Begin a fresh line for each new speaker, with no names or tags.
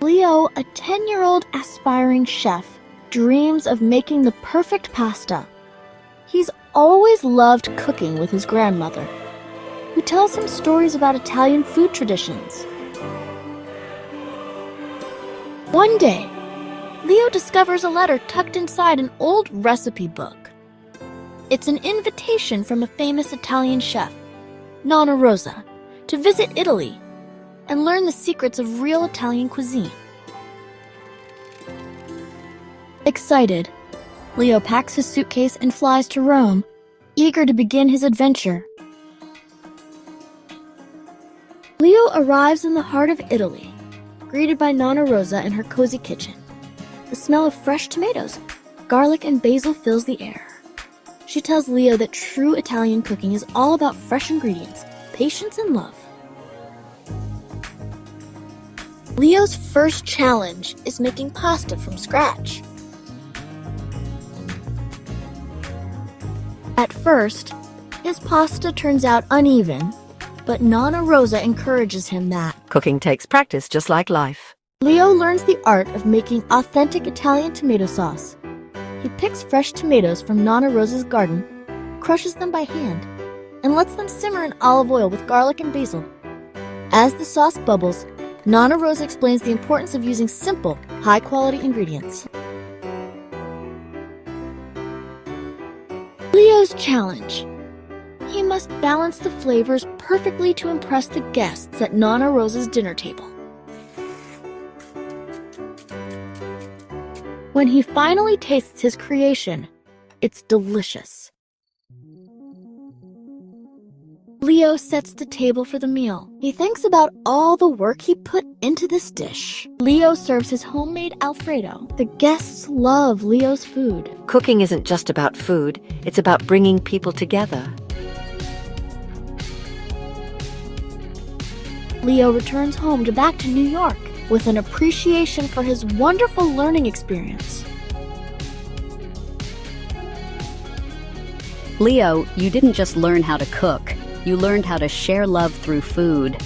Leo, a 10-year-old aspiring chef, dreams of making the perfect pasta. He's always loved cooking with his grandmother, who tells him stories about Italian food traditions. One day, Leo discovers a letter tucked inside an old recipe book. It's an invitation from a famous Italian chef, Nonna Rosa, to visit Italy and learn the secrets of real Italian cuisine. Excited, Leo packs his suitcase and flies to Rome, eager to begin his adventure. Leo arrives in the heart of Italy, greeted by Nonna Rosa in her cozy kitchen. The smell of fresh tomatoes, garlic, and basil fills the air. She tells Leo that true Italian cooking is all about fresh ingredients, patience, and love. Leo's first challenge is making pasta from scratch. At first, his pasta turns out uneven, but Nonna Rosa encourages him that
cooking takes practice just like life.
Leo learns the art of making authentic Italian tomato sauce. He picks fresh tomatoes from Nonna Rosa's garden, crushes them by hand, and lets them simmer in olive oil with garlic and basil. As the sauce bubbles, Nonna Rosa explains the importance of using simple, high-quality ingredients. Leo's challenge. He must balance the flavors perfectly to impress the guests at Nonna Rosa's dinner table. When he finally tastes his creation, it's delicious. Leo sets the table for the meal. He thinks about all the work he put into this dish. Leo serves his homemade Alfredo. The guests love Leo's food.
Cooking isn't just about food, it's about bringing people together.
Leo returns home back to New York with an appreciation for his wonderful learning experience.
Leo, you didn't just learn how to cook. You learned how to share love through food.